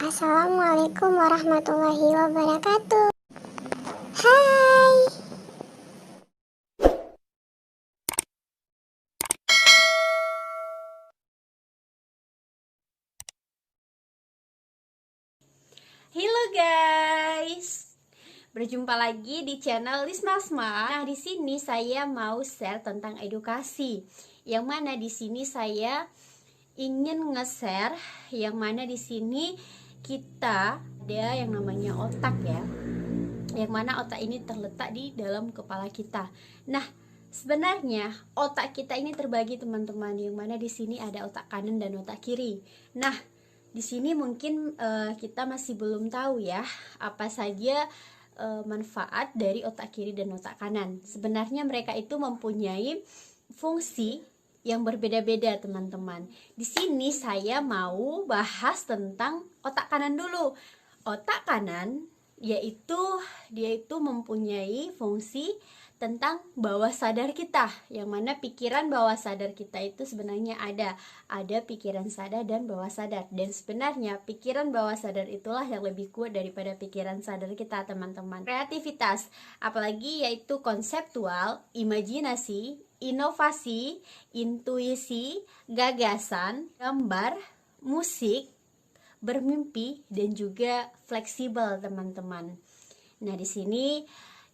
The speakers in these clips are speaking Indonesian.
Assalamualaikum warahmatullahi wabarakatuh. Hai. Halo guys, berjumpa lagi di channel Lisma Smart. Nah, di sini saya mau share tentang edukasi. Yang mana di sini saya ingin nge-share yang mana di sini kita ada yang namanya otak ya. Yang mana otak ini terletak di dalam kepala kita. Nah, sebenarnya otak kita ini terbagi teman-teman, yang mana di sini ada otak kanan dan otak kiri. Nah, di sini mungkin kita masih belum tahu ya apa saja manfaat dari otak kiri dan otak kanan. Sebenarnya mereka itu mempunyai fungsi yang berbeda-beda teman-teman. Di sini saya mau bahas tentang otak kanan dulu. Otak kanan yaitu dia itu mempunyai fungsi tentang bawah sadar kita, yang mana pikiran bawah sadar kita itu sebenarnya ada pikiran sadar dan bawah sadar, dan sebenarnya pikiran bawah sadar itulah yang lebih kuat daripada pikiran sadar kita teman-teman. Kreativitas, apalagi yaitu konseptual, imajinasi, inovasi, intuisi, gagasan, gambar, musik, bermimpi, dan juga fleksibel teman-teman. Nah, di sini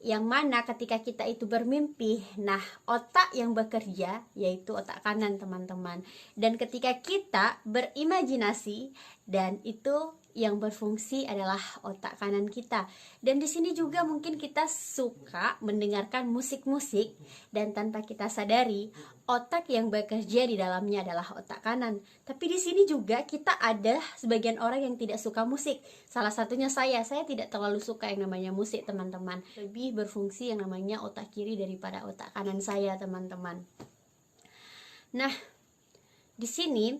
yang mana ketika kita itu bermimpi, nah otak yang bekerja yaitu otak kanan teman-teman. Dan ketika kita berimajinasi, dan itu yang berfungsi adalah otak kanan kita. Dan di sini juga mungkin kita suka mendengarkan musik-musik, dan tanpa kita sadari otak yang bekerja di dalamnya adalah otak kanan. Tapi di sini juga kita ada sebagian orang yang tidak suka musik. Salah satunya saya tidak terlalu suka yang namanya musik teman-teman. Lebih berfungsi yang namanya otak kiri daripada otak kanan saya teman-teman. Nah, di sini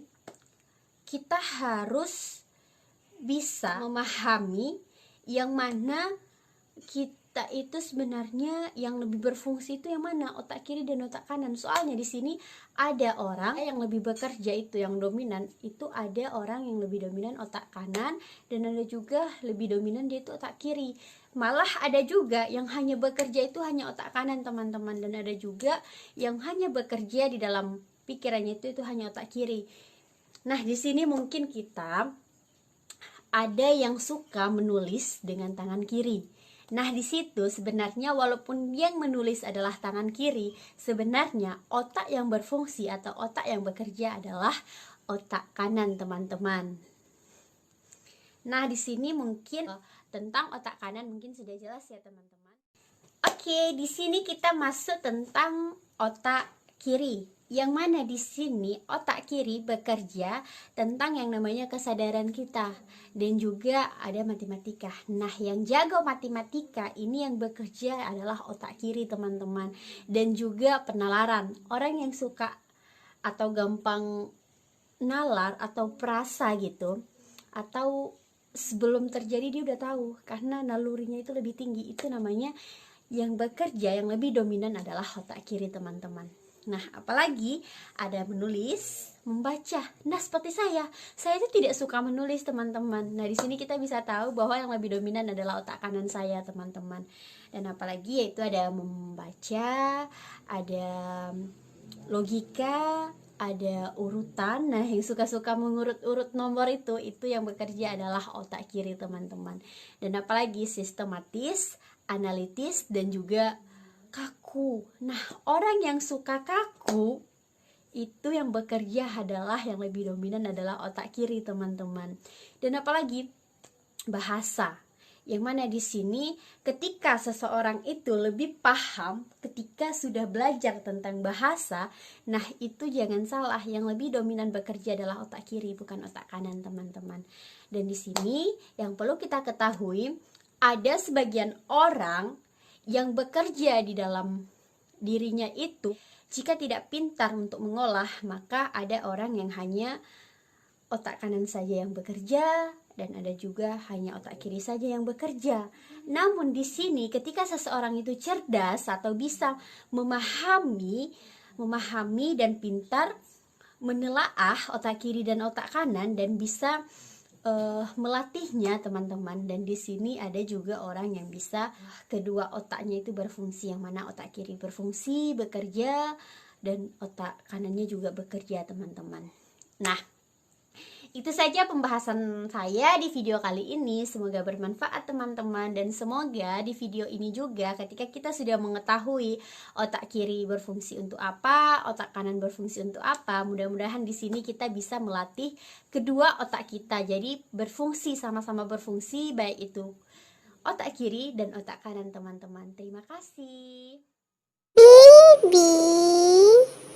kita harus bisa memahami yang mana kita itu sebenarnya yang lebih berfungsi itu yang mana, otak kiri dan otak kanan. Soalnya di sini ada orang yang lebih bekerja itu yang dominan, itu ada orang yang lebih dominan otak kanan, dan ada juga lebih dominan dia itu otak kiri. Malah ada juga yang hanya bekerja itu hanya otak kanan teman-teman, dan ada juga yang hanya bekerja di dalam pikirannya itu hanya otak kiri. Nah, di sini mungkin kita ada yang suka menulis dengan tangan kiri. Nah, di situ sebenarnya walaupun yang menulis adalah tangan kiri, sebenarnya otak yang berfungsi atau otak yang bekerja adalah otak kanan, teman-teman. Nah, di sini mungkin tentang otak kanan mungkin sudah jelas ya, teman-teman. Oke, di sini kita masuk tentang otak kiri. Yang mana di sini otak kiri bekerja tentang yang namanya kesadaran kita, dan juga ada matematika. Nah, yang jago matematika ini yang bekerja adalah otak kiri teman-teman, dan juga penalaran. Orang yang suka atau gampang nalar atau perasa gitu, atau sebelum terjadi dia udah tahu karena nalurinya itu lebih tinggi, itu namanya yang bekerja yang lebih dominan adalah otak kiri teman-teman. Nah, apalagi ada menulis, membaca. Nah, seperti saya itu tidak suka menulis teman-teman. Nah, di sini kita bisa tahu bahwa yang lebih dominan adalah otak kanan saya teman-teman. Dan apalagi yaitu ada membaca, ada logika, ada urutan. Nah, yang suka-suka mengurut-urut nomor itu yang bekerja adalah otak kiri teman-teman. Dan apalagi sistematis, analitis, dan juga kaku. Nah, orang yang suka kaku itu yang bekerja adalah yang lebih dominan adalah otak kiri teman-teman. Dan apalagi bahasa, yang mana di sini ketika seseorang itu lebih paham ketika sudah belajar tentang bahasa, nah itu jangan salah, yang lebih dominan bekerja adalah otak kiri bukan otak kanan teman-teman. Dan di sini yang perlu kita ketahui, ada sebagian orang yang bekerja di dalam dirinya itu jika tidak pintar untuk mengolah, maka ada orang yang hanya otak kanan saja yang bekerja, dan ada juga hanya otak kiri saja yang bekerja. Namun di sini ketika seseorang itu cerdas atau bisa memahami dan pintar menelaah otak kiri dan otak kanan, dan bisa melatihnya teman-teman. Dan di sini ada juga orang yang bisa kedua otaknya itu berfungsi, yang mana otak kiri berfungsi bekerja dan otak kanannya juga bekerja teman-teman. Nah, itu saja pembahasan saya di video kali ini. Semoga bermanfaat teman-teman, dan semoga di video ini juga ketika kita sudah mengetahui otak kiri berfungsi untuk apa, otak kanan berfungsi untuk apa, mudah-mudahan di sini kita bisa melatih kedua otak kita jadi berfungsi, sama-sama berfungsi, baik itu otak kiri dan otak kanan teman-teman. Terima kasih. Bibi,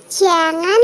jangan